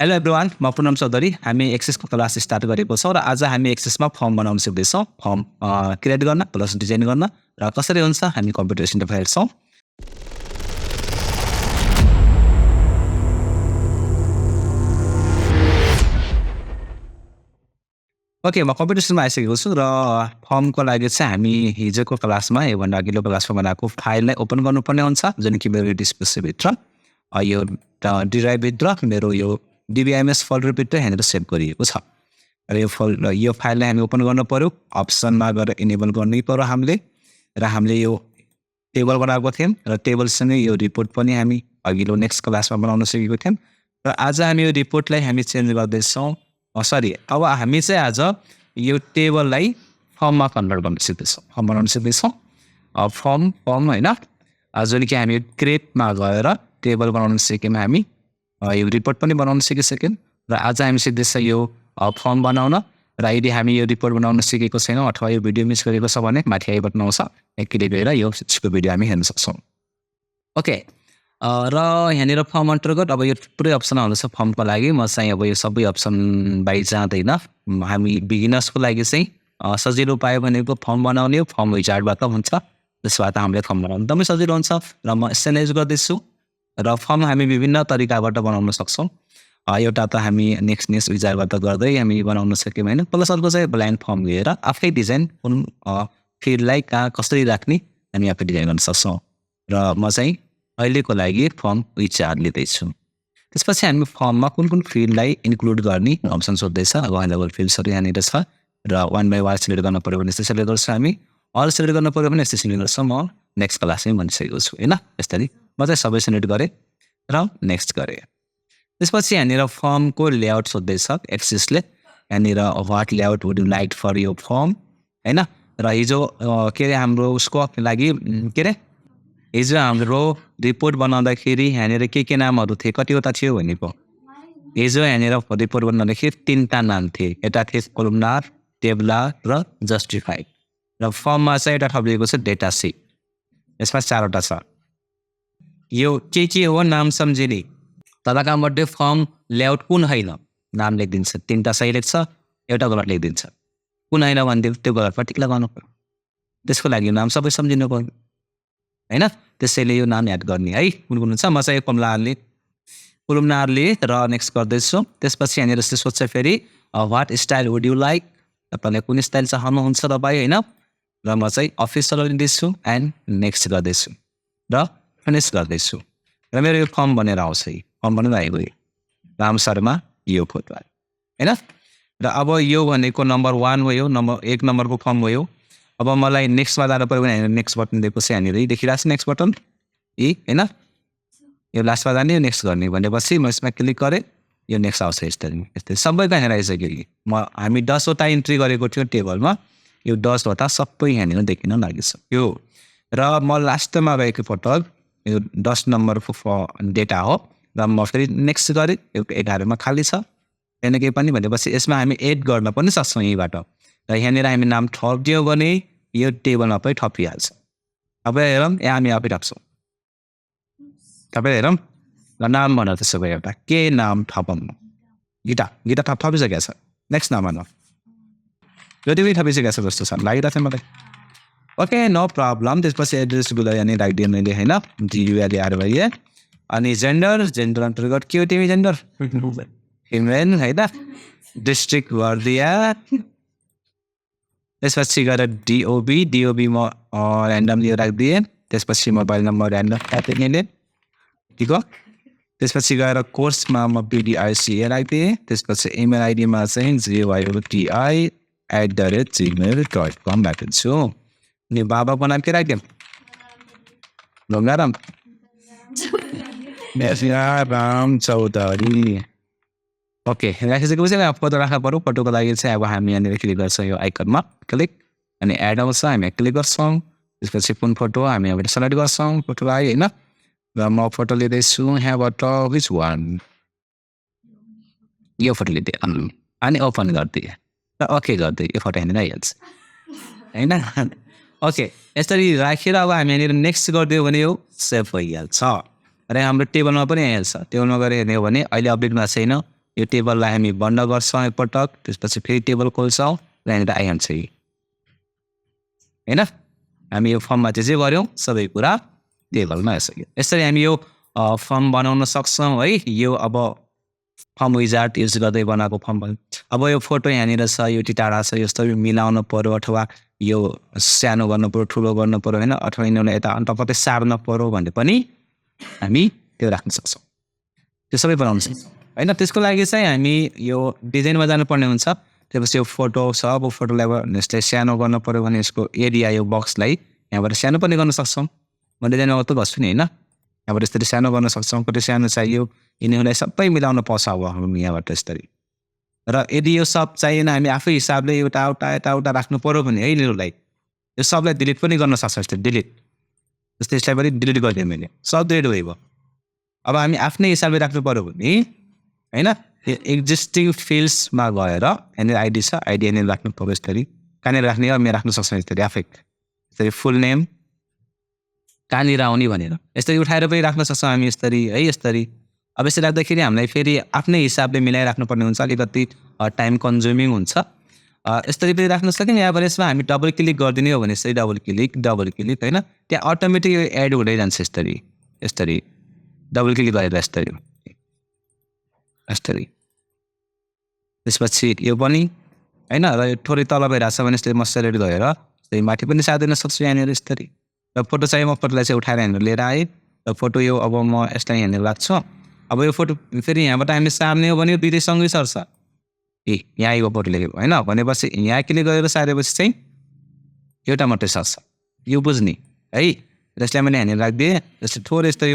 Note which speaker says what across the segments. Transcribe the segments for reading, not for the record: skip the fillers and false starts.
Speaker 1: Hello everyone, म पूनम चौधरी। हामी एक्सेसको class start गरेको छौँ र आज हामी एक्सेसमा फर्म बनाउन सिक्दैछौँ। फर्म क्रिएट गर्न प्लस डिजाइन गर्न र कसरी हुन्छ हामी कम्प्युटर इन्टरफेस हेर्छौँ। ओके, म कम्प्युटरमा आइसकेको छु र फर्मको लागि चाहिँ हामी हिजोको क्लासमा योभन्दा अघिल्लो क्लासमा बनाएको फाइललाई ओपन गर्नुपर्ने हुन्छ, जुन कि मेरो डिस्प्लेभित्र यो डिराइभभित्र मेरो यो डिबिएमएस फोल्डरभित्र यहाँनिर सेभ गरिएको छ र यो फाइललाई हामी ओपन गर्नु पर्यो। अप्सनमा गएर इनेबल गर्नै पर्यो हामीले यो टेबल बनाएको थियौँ र टेबलसँगै यो रिपोर्ट पनि हामी अघिल्लो नेक्स्ट क्लासमा बनाउन सिकेको थियौँ र आज हामी यो रिपोर्टलाई हामी चेन्ज गर्दैछौँ। अब हामी चाहिँ आज यो टेबललाई फर्ममा कन्भर्ट गर्न सिक्दैछौँ, फर्म बनाउन सिक्दैछौँ। फर्म होइन, जुन कि हामी क्रिएटमा गएर टेबल बनाउन सिक्यौँ, हामी यो रिपोर्ट पनि बनाउन सिकिसक्यौँ र आज हामी सिक्दैछ यो फर्म बनाउन। र यदि हामी यो रिपोर्ट बनाउन सिकेको छैनौँ अथवा यो भिडियो मिस गरेको छ भने माथि आई बटन आउँछ, क्लिक गरेर यो भिडियो हामी हेर्न सक्छौँ। ओके, र यहाँनिर फर्म अन्तर्गत अब यो पुरै अप्सन आउँदैछ फर्मको लागि। म चाहिँ अब यो सबै अप्सन बाइ जाँदैन। हामी बिगिनर्सको लागि चाहिँ सजिलो पायो भनेको फर्म बनाउने फर्म विजार्डबाट हुन्छ। त्यसबाट हामीले फर्म बनाउनु एकदमै सजिलो हुन्छ र म स्टेनाइज गर्दैछु। र फर्म हामी विभिन्न तरिकाबाट बनाउन सक्छौँ। एउटा त हामी नेक्स्ट विजार्डबाट गर्दै हामी बनाउन सक्यौँ होइन। प्लस अर्को चाहिँ ब्ल्यान्ड फर्म लिएर आफै डिजाइन कुन फिल्डलाई कहाँ कसरी राख्ने हामी आफै डिजाइन गर्न सक्छौँ। र म चाहिँ अहिलेको लागि फर्म विजार्ड लिँदैछु। त्यसपछि हामी फर्ममा कुन कुन फिल्डलाई इन्क्लुड गर्ने अप्सन सोध्दैछ। अभाइलेबल फिल्ड्सहरू यहाँनिर छ र वान बाई वान सिलेक्ट गर्नु पऱ्यो भने यस्तै सिलेक्ट गर्छु, हामी अल सिलेक्ट गर्नु पऱ्यो भने यस्तै सिलेक्ट गर्छु। म नेक्स्ट क्लासमै भनिसकेको छु होइन। यसरी म चाहिँ सबै सिलेक्ट गरेँ र नेक्स्ट गरेँ। त्यसपछि यहाँनिर फर्मको लेआउट सोध्दैछ एक्सेसले। यहाँनिर what layout would you like for यो फर्म होइन। र हिजो के अरे हाम्रो उसको लागि हिजो हाम्रो रिपोर्ट बनाउँदाखेरि यहाँनिर के नामहरू थिए, कतिवटा थियो भनेको। हिजो यहाँनिर रिपोर्ट बनाउँदाखेरि 3टा नाम थिए। एउटा थिए कोलुमनार, टेबुलर र जस्टिफाइड। र फर्ममा चाहिँ एउटा थपिएको छ डेटा सिट। यसमा 4वटा छ। यो के हो नाम सम्झिने तपाईँका मध्ये फर्म लेआउट कुन होइन नाम लेखिदिन्छ। 3टा सही लेख्छ, एउटा गलत लेखिदिन्छ। कुन होइन भनिदियो त्यो गलतमा टिक लगाउनु पर्यो। त्यसको लागि नाम सबै सम्झिनु पर्यो होइन। त्यसैले यो नाम याद गर्ने है कुन कुन हुन्छ। म चाहिँ कोलुमनारले र नेक्स्ट गर्दैछु। त्यसपछि यहाँनिर चाहिँ सोध्छ फेरि what style would you like, तपाईँले कुन स्टाइल चाहनुहुन्छ तपाईँ होइन। र म चाहिँ अफिसियल लिँदैछु एन्ड नेक्स्ट गर्दैछु र फिनिस गर्दैछु। र मेरो यो फर्म बनेर आउँछ, फर्म बनेर आइगयो राम शर्मा यो फोटो होइन। र अब यो भनेको नम्बर 1 हो, यो नम्बर 1 नम्बरको फर्म हो यो। अब मलाई नेक्स्टमा जानु पऱ्यो भने यहाँनिर नेक्स्ट बटन दिएको छ, यहाँनिर देखिरहेको छ नेक्स्ट बटन होइन। यो लास्टमा जाने यो नेक्स्ट गर्ने भनेपछि म यसमा क्लिक गरेँ, यो नेक्स्ट आउँछ। यस्तै सबैको यहाँनिर आइसक्यो कि हामी 10वटा इन्ट्री गरेको थियो टेबलमा, यो 10वटा सबै यहाँनिर देखिन लागिसक्यो। र म लास्टमा गएको पटक यो 10 नम्बरको डेटा हो र म फेरि नेक्स्ट गरेँ। यो 11मा खाली छ होइन केही पनि भनेपछि यसमा हामी एड गर्न पनि सक्छौँ यहीँबाट। र यहाँनिर हामी नाम थपिदियो भने यो टेबलमा पनि थपिहाल्छ। अब हेरौँ यहाँ हामी आफै थप्छौँ। तपाईँ हेरौँ र नाम भन त्यसो भए एउटा के नाम थपौँ। गीता थपिसकेको छ। नेक्स्ट नाम भन। जति पनि थपिसकेको छ जस्तो छ लागिरहेको थियो मलाई। Okay, no problem. त्यसपछि एड्रेस गुलारिया नै राखिदियो मैले होइन, GULARIA। अनि जेन्डर अन्तर्गत के हो तिमी जेन्डर फिमेल होइन। डिस्ट्रिक्ट बर्दिया। त्यसपछि गएर DOB म ऱ्यान्डम लिएर राखिदिएँ। त्यसपछि मोबाइल नम्बर ऱ्यान्डम राखिदिएँ ठिक हो। त्यसपछि गएर कोर्समा म PDICA राखिदिएँ। त्यसपछि इमेल आइडीमा चाहिँ JYOTI@gmail.com राखिदिन्छु। अनि बाबाको नाम के राखिदिउँ ढुङ्गाराम चौधरी। ओके, राखिसकेपछि फोटो राख्नु पऱ्यो। फोटोको लागि चाहिँ अब हामी यहाँनिर क्लिक गर्छौँ यो आइकनमा क्लिक, अनि एड आउँछ, हामी क्लिक गर्छौँ। त्यसपछि कुन फोटो हामी अब सेलेक्ट गर्छौँ फोटोलाई होइन। र म फोटो लिँदैछु यहाँबाट विच वान, यो फोटो लिँदै अनि ओपन गरिदिएँ र ओके गरिदिएँ। यो फोटो यहाँनिर आइहाल्छ होइन। ओके, यसरी राखेर अब हामी यहाँनिर नेक्स्ट गरिदियो भने यो सेभ भइहाल्छ र हाम्रो टेबलमा पनि आइहाल्छ। टेबलमा गएर हेर्ने हो भने अहिले अपडेटमा छैन, यो टेबललाई हामी बन्द गर्छौँ एकपटक त्यसपछि फेरि टेबल खोल्छौँ र यहाँनिर आइहाल्छ हैन हामी यो फर्ममा चाहिँ गर्यौँ सबै कुरा टेबलमा आइसक्यो यसरी हामी यो फर्म बनाउन सक्छौँ है यो अब फर्म विजार्ड युज गर्दै बनाएको फर्म अब यो फोटो यहाँनिर छ यो टाढा छ यस्तो मिलाउन पर्यो अथवा यो सानो गर्नु पर्यो ठुलो गर्नु पर्यो हैन अथवा यिनीहरूलाई यता अन्त कतै सार्न पर्यो भने पनि हामी त्यो राख्न सक्छौँ त्यो सबै बनाउन सक्छौँ हैन त्यसको लागि चाहिँ हामी यो डिजाइनमा जानुपर्ने हुन्छ त्यसपछि यो फोटो छ अब फोटोलाई यसलाई सानो गर्नु पर्यो भने यसको एरिया यो बक्सलाई यहाँबाट सानो पनि गर्न सक्छौँ म डिजाइनमा मात्रै गर्छु नि हैन यहाँबाट यसरी सानो गर्न सक्छौँ कति सानो चाहियो यिनीहरूलाई सबै मिलाउन पाउँछ अब हामी यहाँबाट यसरी र यदि यो सब चाहिएन हामी आफै हिसाबले एउटा राख्नु पर्यो भने है यिनीहरूलाई यो सबलाई डिलिट पनि गर्न सक्छौँ यस्तो डिलिट जस्तै यसलाई पनि डिलिट गरिदिएँ मैले सब डिलिट भयो अब हामी आफ्नै हिसाबले राख्नु पर्यो भने हैन एक्जिस्टिङ फिल्ड्समा गएर यहाँनिर आइडी छ आइडी यहाँनिर राख्नु पर्यो यसरी कहाँनिर राख्ने हामी राख्न सक्छौँ यसरी आफै यसरी फुल नेम कहाँनिर आउने भनेर यसरी उठाएर पनि राख्न सक्छौँ हामी यसरी है यसरी अब यसरी राख्दाखेरि हामीलाई फेरि आफ्नै हिसाबले मिलाइराख्नुपर्ने हुन्छ अलिकति टाइम कन्ज्युमिङ हुन्छ यसरी पनि राख्न सक्यौँ यहाँबाट यसमा हामी डबल क्लिक गरिदिने हो भने यसरी डबल क्लिक हैन त्यहाँ अटोमेटिक यो एड हुँदै जान्छ यसरी डबल क्लिक गरेर यसरी त्यसपछि यो पनि हैन र यो थोरै तल भइरहेछ भने यसले म सेलेक्ट गरेर यसरी माथि पनि सार्दिन सक्छु यहाँनिर यसरी र फोटो चाहियो म फोटोलाई चाहिँ उठाएर यहाँनिर लिएर आएँ र फोटो यो अब म यसलाई यहाँनिर राख्छु अब यो फोटो फेरि यहाँबाट हामी सार्ने हो भने दुईटै सँगै सर्छ यहाँ आएको फोटो लेखेको हैन भनेपछि यहाँ क्लिक गरेर सारेपछि चाहिँ एउटा मात्रै सर्छ यो बुझ्ने है यसलाई मैले यहाँनिर राखिदिएँ जस्तै थोरै यस्तै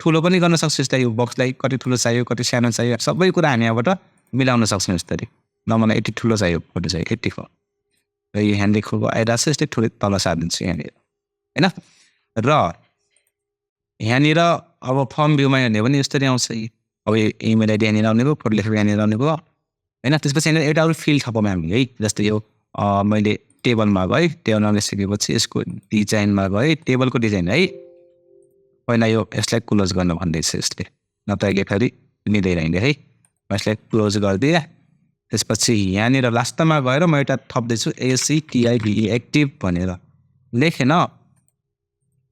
Speaker 1: ठुलो पनि गर्न सक्छु यसलाई यो बक्सलाई कति ठुलो चाहियो कति सानो चाहियो सबै कुरा हामी यहाँबाट मिलाउन सक्छौँ यसरी ल मलाई यति ठुलो चाहियो फोटो चाहिँ 84 र यो ह्यान्ड लेखेको आइरहेको छ यस्तै थोरै तल सारिदिन्छु यहाँनिर हैन र यहाँनिर अब फर्म भ्यूमा हेर्ने भने यस्तरी आउँछ अब इमेल आइडी यहाँनिर आउने भयो फोटो लेखेको यहाँनिर आउने भयो हैन त्यसपछि यहाँनिर एउटा अरू फिल्ड थपौँ हामी है जस्तै यो मैले टेबलमा गएँ टेबलमा गइसकेपछि यसको डिजाइनमा गएँ टेबलको डिजाइन है पहिला यो यसलाई क्लोज गर्न भन्दैछ यसले नत्र फेरि मिल्दैन है म यसलाई क्लोज गरिदिएँ त्यसपछि यहाँनिर लास्टमा गएर म एउटा थप्दैछु ACTIVE एक्टिभ भनेर लेखेन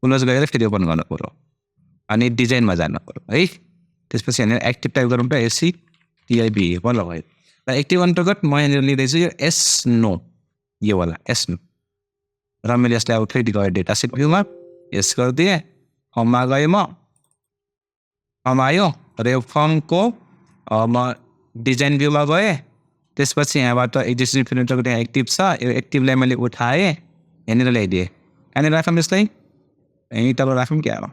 Speaker 1: क्लोज गरेर फेरि ओपन गर्नु पर्यो अनि डिजाइनमा जानु पर्यो है त्यसपछि यहाँनिर एक्टिभ टाइप गरौँ त ACTIVE पनि लगायो र एक्टिभ अन्तर्गत म यहाँनिर लिँदैछु यो एस नो यो वाला एस नो र मैले यसलाई अब फेरि गएँ डेटा सेट भ्यूमा यस गरिदिएँ फर्ममा गएँ म फर्म आयो र यो फर्मको म डिजाइन भ्यूमा गएँ त्यसपछि यहाँबाट एक्जिस्टिङ फिल्डको त्यहाँ एक्टिभ छ यो एक्टिभलाई मैले उठाएँ यहाँनिर ल्याइदिएँ यहाँनिर राखौँ यसलाई यहीँ तल राखौँ क्या हो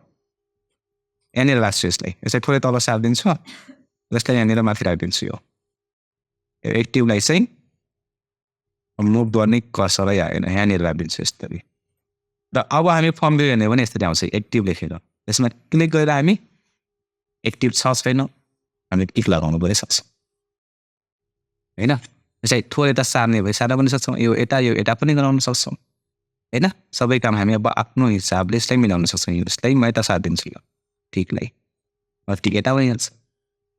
Speaker 1: यहाँनिर राख्छु यसलाई थोरै तल सारिदिन्छु जसलाई यहाँनिर माथि राखिदिन्छु यो एक्टिभलाई चाहिँ मुभ गर्ने कसरै आएन यहाँनिर राखिदिन्छु यसरी र अब हामी फर्म भ्यू हेर्ने भने यसरी आउँछ एक्टिभ लेखेर यसमा क्लिक गरेर हामी एक्टिभ छ छैन हामी टिक लगाउनु पर्यो सक्छौँ हैन यसलाई थोरै त सार्ने भए सार्न पनि सक्छौँ यो यता पनि गराउन सक्छौँ हैन सबै काम हामी अब आफ्नो हिसाबले यसलाई मिलाउन सक्छौँ यसलाई म यता सारिदिन्छु यो टिकलाई टिक यता पनि हाल्छ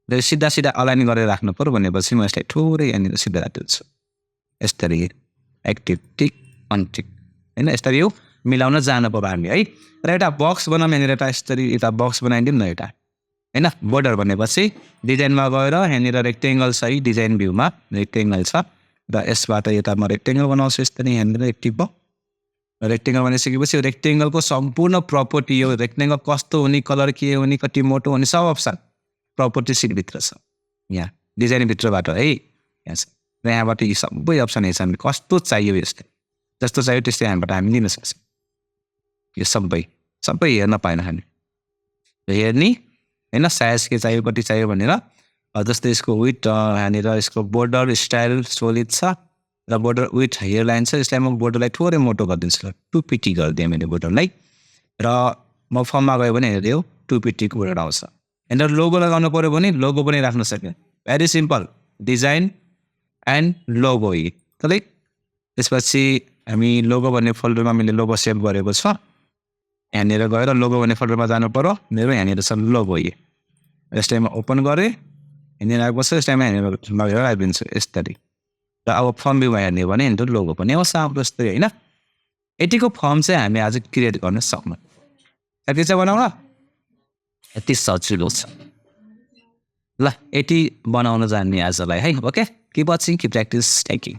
Speaker 1: र सिधा अलाइन गरेर राख्नु पर्यो भनेपछि म यसलाई थोरै यहाँनिर सिधा राखिदिन्छु यसरी एक्टिभ टिक अनटिक हैन यसरी यो मिलाउन जानु पर्यो हामी है र एउटा बक्स बनाऊँ यहाँनिर एउटा बक्स बनाइदिउँ न एउटा हैन बोर्डर भनेपछि डिजाइनमा गएर यहाँनिर रेक्टेङ्गल छ है डिजाइन भ्यूमा रेक्टेङ्गल छ र यसबाट यता म रेक्टेङ्गल बनाउँछु यस्तै यहाँनिर एक्टिभ भयो रेक्टेङ्गल बनाइसकेपछि यो रेक्टेङ्गलको सम्पूर्ण प्रपर्टी यो रेक्टेङ्गल कस्तो हुने कलर के हुने कति मोटो हुने सब अप्सन प्रपर्टी सिटभित्र छ यहाँ डिजाइनभित्रबाट है यहाँ छ र यहाँबाट यी सबै अप्सन हेर्छ हामीले कस्तो चाहियो यसले जस्तो चाहियो त्यस्तै यहाँबाट हामी लिन सक्छौँ यो सबै हेर्न पाएन हामी हेर्ने हैन साइज के चाहियो कति चाहियो भनेर जस्तै यसको विथ यहाँनिर यसको बोर्डर स्टाइल सोलिड छ र बोर्डर विथ हेयर लाइन छ यसलाई म बोर्डरलाई थोरै मोटो गरिदिन्छु 2 पिटी गरिदिएँ मैले बोर्डरलाई र म फर्ममा गयो भने हेर्दै 2 पिटीको बोर्डर आउँछ यहाँनिर लोगो लगाउनु पर्यो भने लोगो पनि राख्न सक्यो very simple design and logo तलै त्यसपछि हामी लोगो भन्ने फोल्डरमा मैले लोगो सेभ गरेको छ यहाँनिर गएर लोगो भन्ने फोल्डरमा जानु पर्यो मेरो यहाँनिर छ लोगो यसलाई म ओपन गरेँ हिँडेर आएको बस्छु यस टाइममा हिँडेर लगेर आइदिन्छु यस्तरी र अब फ्रम भ्यूमा हेर्ने भने इन्टु लोगो पनि आउँछ हाम्रो यस्तरी होइन यतिको फर्म चाहिँ हामी आज क्रिएट गर्न सक्नु यति चाहिँ बनाउन यति सजिलो छ ल यति बनाउन जान्ने आजलाई है okay keep watching keep practice taking